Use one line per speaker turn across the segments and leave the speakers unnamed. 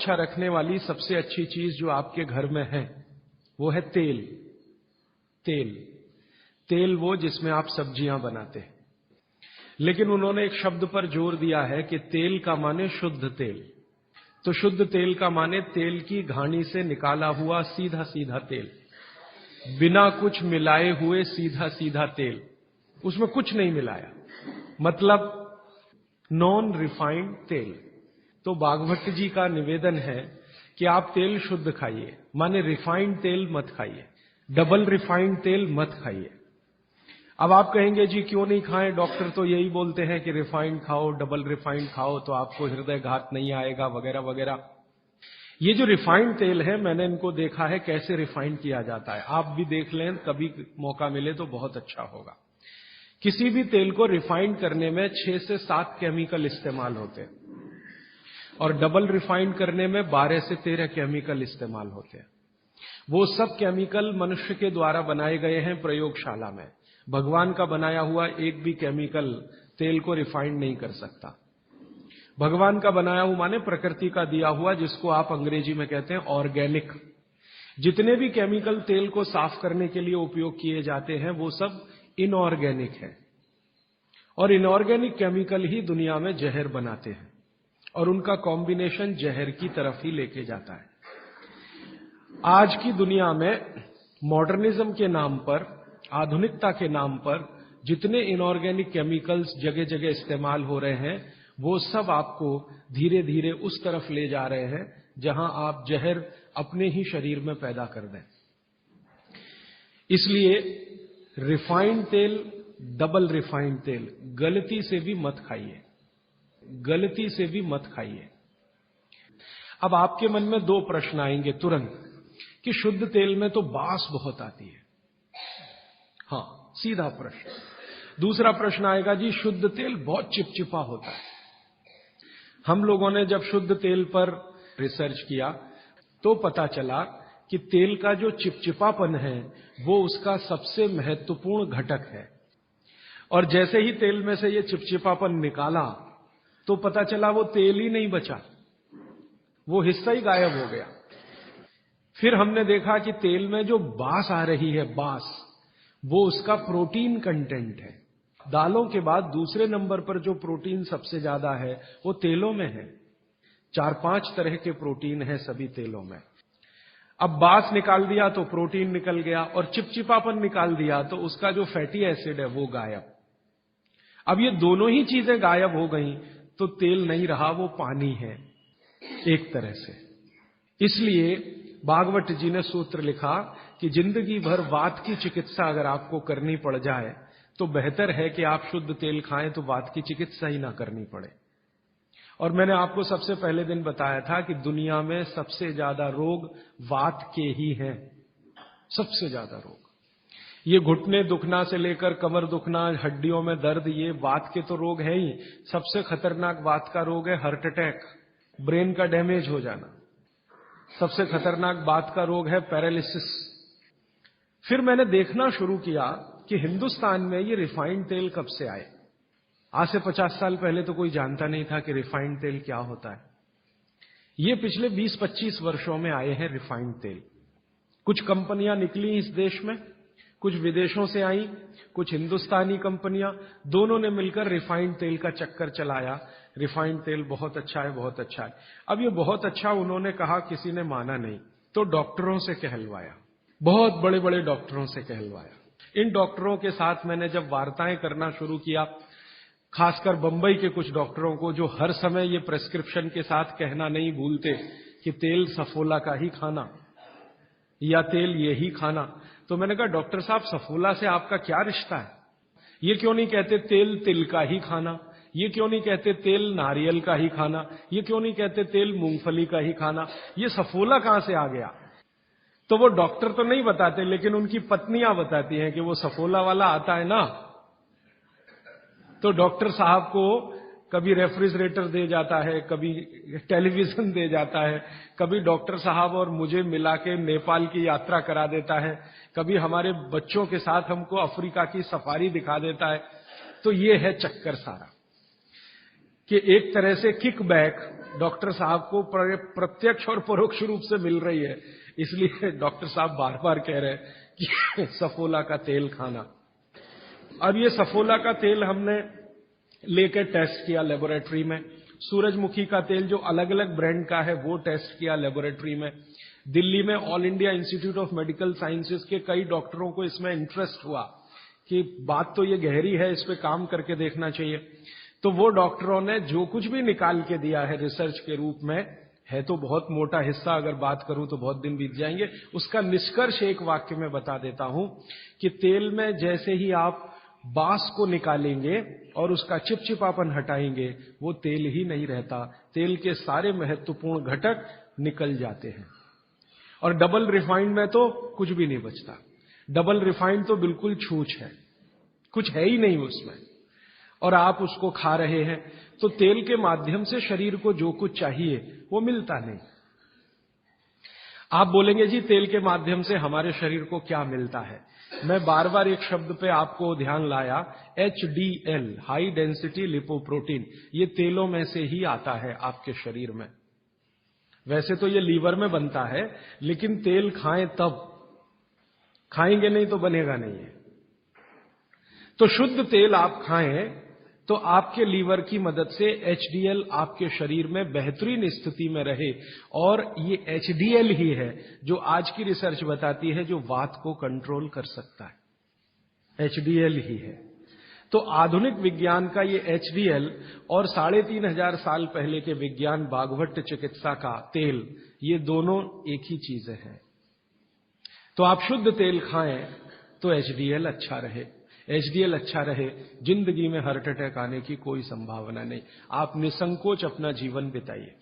अच्छा रखने वाली सबसे अच्छी चीज जो आपके घर में है वो है तेल। तेल तेल वो जिसमें आप सब्जियां बनाते हैं। लेकिन उन्होंने एक शब्द पर जोर दिया है कि तेल का माने शुद्ध तेल। तो शुद्ध तेल का माने तेल की घानी से निकाला हुआ सीधा सीधा तेल, बिना कुछ मिलाए हुए सीधा सीधा तेल, उसमें कुछ नहीं मिलाया, मतलब नॉन रिफाइंड तेल। तो भागवत जी का निवेदन है कि आप तेल शुद्ध खाइए, माने रिफाइंड तेल मत खाइए, डबल रिफाइंड तेल मत खाइए। अब आप कहेंगे जी क्यों नहीं खाएं, डॉक्टर तो यही बोलते हैं कि रिफाइंड खाओ, डबल रिफाइंड खाओ तो आपको हृदय घात नहीं आएगा वगैरह वगैरह। ये जो रिफाइंड तेल है, मैंने इनको देखा है कैसे रिफाइंड किया जाता है। आप भी देख लें, कभी मौका मिले तो बहुत अच्छा होगा। किसी भी तेल को रिफाइंड करने में 6 से 7 केमिकल इस्तेमाल होते हैं और डबल रिफाइंड करने में 12 से 13 केमिकल इस्तेमाल होते हैं। वो सब केमिकल मनुष्य के द्वारा बनाए गए हैं प्रयोगशाला में। भगवान का बनाया हुआ एक भी केमिकल तेल को रिफाइंड नहीं कर सकता। भगवान का बनाया हुआ माने प्रकृति का दिया हुआ, जिसको आप अंग्रेजी में कहते हैं ऑर्गेनिक। जितने भी केमिकल तेल को साफ करने के लिए उपयोग किए जाते हैं वो सब इनऑर्गेनिक है, और इनऑर्गेनिक केमिकल ही दुनिया में जहर बनाते हैं और उनका कॉम्बिनेशन जहर की तरफ ही लेके जाता है। आज की दुनिया में मॉडर्निज्म के नाम पर, आधुनिकता के नाम पर जितने इनऑर्गेनिक केमिकल्स जगह जगह इस्तेमाल हो रहे हैं, वो सब आपको धीरे धीरे उस तरफ ले जा रहे हैं जहां आप जहर अपने ही शरीर में पैदा कर दें। इसलिए रिफाइंड तेल, डबल रिफाइंड तेल गलती से भी मत खाइए, गलती से भी मत खाइए। अब आपके मन में 2 प्रश्न आएंगे तुरंत कि शुद्ध तेल में तो बास बहुत आती है। हां, सीधा प्रश्न। दूसरा प्रश्न आएगा जी शुद्ध तेल बहुत चिपचिपा होता है। हम लोगों ने जब शुद्ध तेल पर रिसर्च किया तो पता चला कि तेल का जो चिपचिपापन है वो उसका सबसे महत्वपूर्ण घटक है। और जैसे ही तेल में से ये चिपचिपापन निकाला तो पता चला वो तेल ही नहीं बचा, वो हिस्सा ही गायब हो गया। फिर हमने देखा कि तेल में जो बास आ रही है, बास, वो उसका प्रोटीन कंटेंट है। दालों के बाद दूसरे नंबर पर जो प्रोटीन सबसे ज्यादा है वो तेलों में है। 4-5 तरह के प्रोटीन है सभी तेलों में। अब बास निकाल दिया तो प्रोटीन निकल गया, और चिपचिपापन निकाल दिया तो उसका जो फैटी एसिड है वो गायब। अब ये दोनों ही चीजें गायब हो गई तो तेल नहीं रहा, वो पानी है एक तरह से। इसलिए भागवत जी ने सूत्र लिखा कि जिंदगी भर वात की चिकित्सा अगर आपको करनी पड़ जाए तो बेहतर है कि आप शुद्ध तेल खाएं तो वात की चिकित्सा ही ना करनी पड़े। और मैंने आपको सबसे पहले दिन बताया था कि दुनिया में सबसे ज्यादा रोग वात के ही हैं, सबसे ज्यादा रोग। ये घुटने दुखना से लेकर कमर दुखना, हड्डियों में दर्द, ये वात के तो रोग है ही। सबसे खतरनाक वात का रोग है हार्ट अटैक, ब्रेन का डैमेज हो जाना। सबसे खतरनाक बात का रोग है पैरालिसिस। फिर मैंने देखना शुरू किया कि हिंदुस्तान में ये रिफाइंड तेल कब से आए। आज से 50 साल पहले तो कोई जानता नहीं था कि रिफाइंड तेल क्या होता है। ये पिछले 20-25 वर्षों में आए हैं रिफाइंड तेल। कुछ कंपनियां निकली इस देश में, कुछ विदेशों से आई, कुछ हिंदुस्तानी कंपनियां, दोनों ने मिलकर रिफाइंड तेल का चक्कर चलाया। रिफाइंड तेल बहुत अच्छा है, बहुत अच्छा है। अब ये बहुत अच्छा उन्होंने कहा, किसी ने माना नहीं, तो डॉक्टरों से कहलवाया, बहुत बड़े बड़े डॉक्टरों से कहलवाया। इन डॉक्टरों के साथ मैंने जब वार्ताएं करना शुरू किया, खासकर बंबई के कुछ डॉक्टरों को जो हर समय ये प्रेस्क्रिप्शन के साथ कहना नहीं भूलते कि तेल सफोला का ही खाना या तेल ये ही खाना, तो मैंने कहा डॉक्टर साहब सफोला से आपका क्या रिश्ता है? ये क्यों नहीं कहते तेल तिल का ही खाना? ये क्यों नहीं कहते तेल नारियल का ही खाना? ये क्यों नहीं कहते तेल मूंगफली का ही खाना? ये सफोला कहां से आ गया? तो वो डॉक्टर तो नहीं बताते, लेकिन उनकी पत्नियां बताती हैं कि वो सफोला वाला आता है ना, तो डॉक्टर साहब को कभी रेफ्रिजरेटर दे जाता है, कभी टेलीविजन दे जाता है, कभी डॉक्टर साहब और मुझे मिला के नेपाल की यात्रा करा देता है, कभी हमारे बच्चों के साथ हमको अफ्रीका की सफारी दिखा देता है। तो ये है चक्कर सारा कि एक तरह से किकबैक डॉक्टर साहब को प्रत्यक्ष और परोक्ष रूप से मिल रही है, इसलिए डॉक्टर साहब बार बार कह रहे हैं कि सफोला का तेल खाना। अब ये सफोला का तेल हमने लेकर टेस्ट किया लेबोरेटरी में, सूरजमुखी का तेल जो अलग अलग ब्रांड का है वो टेस्ट किया लेबोरेटरी में, दिल्ली में all India institute of medical sciences के कई डॉक्टरों को इसमें इंटरेस्ट हुआ कि बात तो ये गहरी है, इस पे काम करके देखना चाहिए। तो वो डॉक्टरों ने जो कुछ भी निकाल के दिया है रिसर्च के रूप में, है तो बहुत मोटा हिस्सा, अगर बात करूं तो बहुत दिन बीत जाएंगे, उसका निष्कर्ष एक वाक्य में बता देता हूं कि तेल में जैसे ही आप बांस को निकालेंगे और उसका चिपचिपापन हटाएंगे, वो तेल ही नहीं रहता, तेल के सारे महत्वपूर्ण घटक निकल जाते हैं। और डबल रिफाइंड में तो कुछ भी नहीं बचता। डबल रिफाइंड तो बिल्कुल छूछ है, कुछ है ही नहीं उसमें, और आप उसको खा रहे हैं। तो तेल के माध्यम से शरीर को जो कुछ चाहिए वो मिलता नहीं। आप बोलेंगे जी तेल के माध्यम से हमारे शरीर को क्या मिलता है? मैं बार बार एक शब्द पे आपको ध्यान लाया, HDL, हाई डेंसिटी लिपोप्रोटीन, ये तेलों में से ही आता है आपके शरीर में। वैसे तो ये लीवर में बनता है, लेकिन तेल खाएं तब, खाएंगे नहीं तो बनेगा नहीं है। तो शुद्ध तेल आप खाएं तो आपके लीवर की मदद से HDL आपके शरीर में बेहतरीन स्थिति में रहे, और ये HDL ही है जो आज की रिसर्च बताती है जो वात को कंट्रोल कर सकता है, HDL ही है। तो आधुनिक विज्ञान का ये HDL और 3500 साल पहले के विज्ञान बागभट्ट चिकित्सा का तेल, ये दोनों एक ही चीजें हैं। तो आप शुद्ध तेल खाएं तो HDL अच्छा रहे, HDL अच्छा रहे, जिंदगी में हार्ट अटैक आने की कोई संभावना नहीं, आप निसंकोच अपना जीवन बिताइए।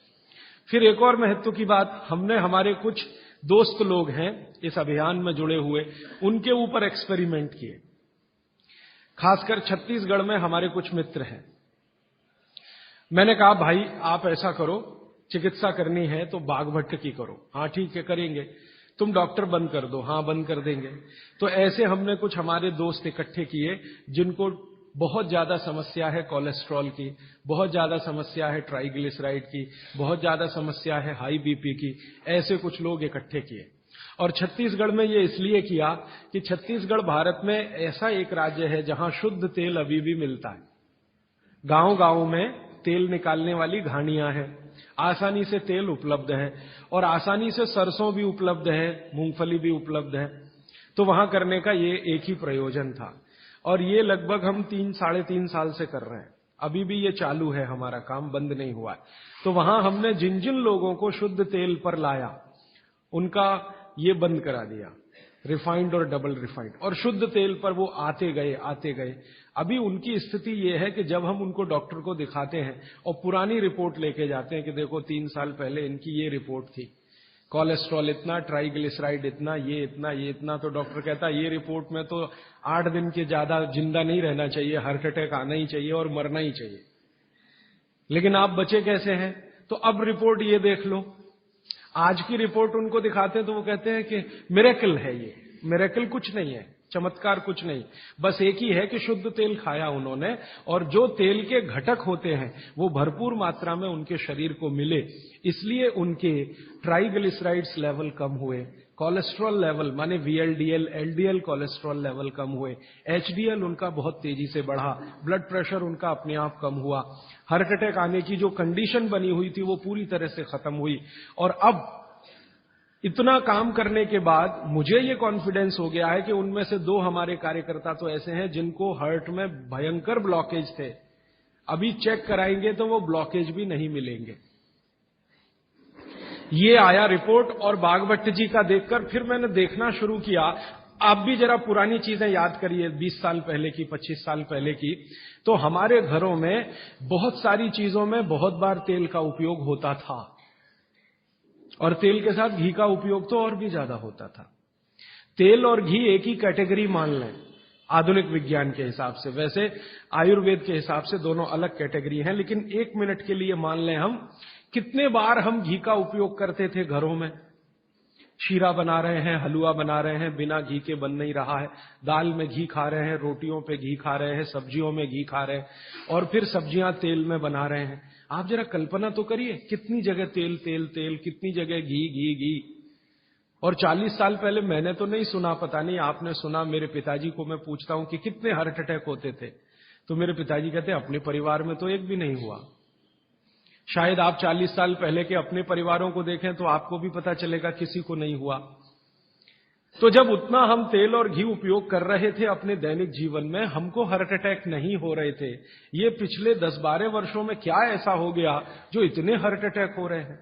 फिर एक और महत्व की बात, हमने हमारे कुछ दोस्त लोग हैं इस अभियान में जुड़े हुए, उनके ऊपर एक्सपेरिमेंट किए। खासकर छत्तीसगढ़ में हमारे कुछ मित्र हैं। मैंने कहा भाई आप ऐसा करो, चिकित्सा करनी है तो बागभट्ट की करो। हाँ ठीक है करेंगे। तुम डॉक्टर बंद कर दो। हाँ बंद कर देंगे। तो ऐसे हमने कुछ हमारे दोस्त इकट्ठे किए जिनको बहुत ज्यादा समस्या है कोलेस्ट्रॉल की, बहुत ज्यादा समस्या है ट्राइग्लिसराइड की, बहुत ज्यादा समस्या है हाई बीपी की। ऐसे कुछ लोग इकट्ठे किए और छत्तीसगढ़ में ये इसलिए किया कि छत्तीसगढ़ भारत में ऐसा एक राज्य है जहां शुद्ध तेल अभी भी मिलता है। गांव-गांव में तेल निकालने वाली घानियां हैं, आसानी से तेल उपलब्ध है और आसानी से सरसों भी उपलब्ध है, मूंगफली भी उपलब्ध है। तो वहां करने का ये एक ही प्रयोजन था और ये लगभग हम 3-3.5 साल से कर रहे हैं। अभी भी ये चालू है, हमारा काम बंद नहीं हुआ है। तो वहां हमने जिन जिन लोगों को शुद्ध तेल पर लाया उनका ये बंद करा दिया, रिफाइंड और डबल रिफाइंड, और शुद्ध तेल पर वो आते गए। अभी उनकी स्थिति ये है कि जब हम उनको डॉक्टर को दिखाते हैं और पुरानी रिपोर्ट लेके जाते हैं कि देखो 3 साल पहले इनकी ये रिपोर्ट थी, कोलेस्ट्रॉल इतना, ट्राइग्लिसराइड इतना, ये इतना, तो डॉक्टर कहता है ये रिपोर्ट में तो 8 दिन के ज्यादा जिंदा नहीं रहना चाहिए, हार्ट अटैक आना ही चाहिए और मरना ही चाहिए, लेकिन आप बचे कैसे हैं? तो अब रिपोर्ट ये देख लो। आज की रिपोर्ट उनको दिखाते हैं तो वो कहते हैं कि मिरेकल है, ये मिरेकल कुछ नहीं है, चमत्कार कुछ नहीं, बस एक ही है कि शुद्ध तेल खाया उन्होंने और जो तेल के घटक होते हैं वो भरपूर मात्रा में उनके शरीर को मिले, इसलिए उनके ट्राइग्लिसराइड्स लेवल कम हुए, कोलेस्ट्रॉल लेवल माने VLDL, LDL कोलेस्ट्रॉल लेवल कम हुए, HDL उनका बहुत तेजी से बढ़ा, ब्लड प्रेशर उनका अपने आप कम हुआ, हार्ट अटैक आने की जो कंडीशन बनी हुई थी वो पूरी तरह से खत्म हुई। और अब इतना काम करने के बाद मुझे ये कॉन्फिडेंस हो गया है कि उनमें से 2 हमारे कार्यकर्ता तो ऐसे हैं जिनको हार्ट में भयंकर ब्लॉकेज थे, अभी चेक कराएंगे तो वो ब्लॉकेज भी नहीं मिलेंगे। ये आया रिपोर्ट और बागभट्ट जी का देखकर फिर मैंने देखना शुरू किया। आप भी जरा पुरानी चीजें याद करिए, 20 साल पहले की, 25 साल पहले की, तो हमारे घरों में बहुत सारी चीजों में बहुत बार तेल का उपयोग होता था और तेल के साथ घी का उपयोग तो और भी ज्यादा होता था। तेल और घी एक ही कैटेगरी मान लें आधुनिक विज्ञान के हिसाब से, वैसे आयुर्वेद के हिसाब से दोनों अलग कैटेगरी हैं, लेकिन 1 मिनट के लिए मान लें हम, कितने बार हम घी का उपयोग करते थे घरों में? शीरा बना रहे हैं, हलवा बना रहे हैं, बिना घी के बन नहीं रहा है। दाल में घी खा रहे हैं, रोटियों पे घी खा रहे हैं, सब्जियों में घी खा रहे हैं, और फिर सब्जियां तेल में बना रहे हैं। आप जरा कल्पना तो करिए, कितनी जगह तेल तेल तेल, कितनी जगह घी घी घी। और 40 साल पहले मैंने तो नहीं सुना, पता नहीं आपने सुना, मेरे पिताजी को मैं पूछता हूं कि कितने हार्ट अटैक होते थे, तो मेरे पिताजी कहते हैं अपने परिवार में तो एक भी नहीं हुआ। शायद आप 40 साल पहले के अपने परिवारों को देखें तो आपको भी पता चलेगा किसी को नहीं हुआ। तो जब उतना हम तेल और घी उपयोग कर रहे थे अपने दैनिक जीवन में, हमको हार्ट अटैक नहीं हो रहे थे। ये पिछले 10-12 वर्षों में क्या ऐसा हो गया जो इतने हार्ट अटैक हो रहे हैं?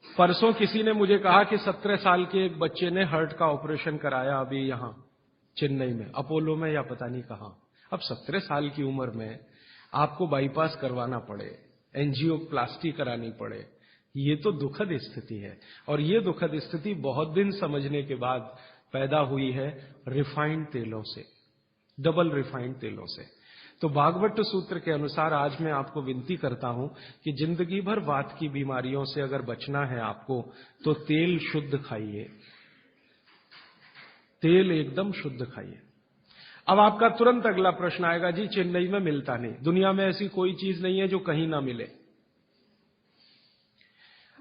परसों किसी ने मुझे कहा कि 17 साल के एक बच्चे ने हार्ट का ऑपरेशन कराया अभी यहां चेन्नई में, अपोलो में या पता नहीं कहां। अब 17 साल की उम्र में आपको बाईपास करवाना पड़े, एंजियोप्लास्टी करानी पड़े, ये तो दुखद स्थिति है। और ये दुखद स्थिति बहुत दिन समझने के बाद पैदा हुई है रिफाइंड तेलों से, डबल रिफाइंड तेलों से। तो भागवत सूत्र के अनुसार आज मैं आपको विनती करता हूं कि जिंदगी भर वात की बीमारियों से अगर बचना है आपको, तो तेल शुद्ध खाइए, तेल एकदम शुद्ध खाइए। अब आपका तुरंत अगला प्रश्न आएगा, जी चेन्नई में मिलता नहीं, दुनिया में ऐसी कोई चीज नहीं है जो कहीं ना मिले।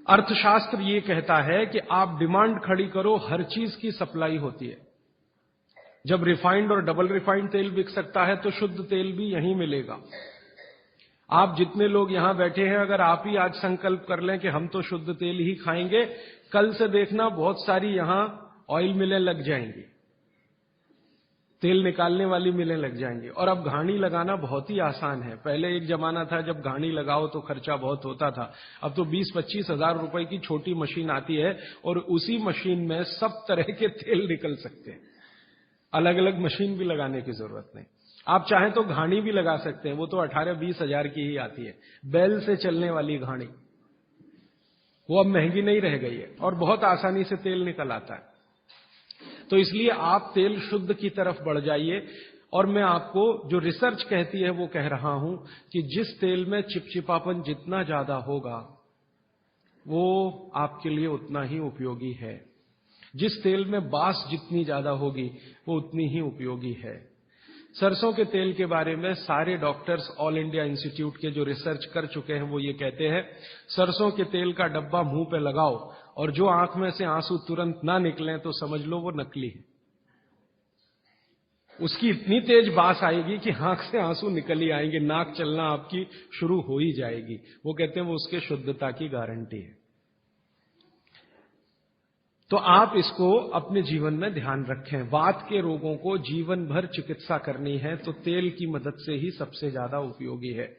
अर्थशास्त्र ये कहता है कि आप डिमांड खड़ी करो, हर चीज की सप्लाई होती है। जब रिफाइंड और डबल रिफाइंड तेल बिक सकता है तो शुद्ध तेल भी यहीं मिलेगा। आप जितने लोग यहां बैठे हैं, अगर आप ही आज संकल्प कर लें कि हम तो शुद्ध तेल ही खाएंगे, कल से देखना बहुत सारी यहां ऑयल मिलें लग जाएंगी, तेल निकालने वाली मिलें लग जाएंगी। और अब घानी लगाना बहुत ही आसान है। पहले एक जमाना था जब घानी लगाओ तो खर्चा बहुत होता था। अब तो 20-25 हजार रुपए की छोटी मशीन आती है और उसी मशीन में सब तरह के तेल निकल सकते हैं। अलग अलग मशीन भी लगाने की जरूरत नहीं। आप चाहें तो घानी भी लगा सकते हैं, वो तो 18-20 हजार की ही आती है, बैल से चलने वाली घानी। वो अब महंगी नहीं रह गई है और बहुत आसानी से तेल निकल आता है। तो इसलिए आप तेल शुद्ध की तरफ बढ़ जाइए। और मैं आपको जो रिसर्च कहती है वो कह रहा हूं कि जिस तेल में चिपचिपापन जितना ज्यादा होगा वो आपके लिए उतना ही उपयोगी है, जिस तेल में बास जितनी ज्यादा होगी वो उतनी ही उपयोगी है। सरसों के तेल के बारे में सारे डॉक्टर्स ऑल इंडिया इंस्टीट्यूट के जो रिसर्च कर चुके हैं वो ये कहते हैं, सरसों के तेल का डब्बा मुंह पे लगाओ और जो आंख में से आंसू तुरंत ना निकलें तो समझ लो वो नकली है। उसकी इतनी तेज बास आएगी कि आंख से आंसू निकल ही आएंगे, नाक चलना आपकी शुरू हो ही जाएगी। वो कहते हैं वो उसके शुद्धता की गारंटी है। तो आप इसको अपने जीवन में ध्यान रखें। वात के रोगों को जीवन भर चिकित्सा करनी है तो तेल की मदद से ही सबसे ज्यादा उपयोगी है।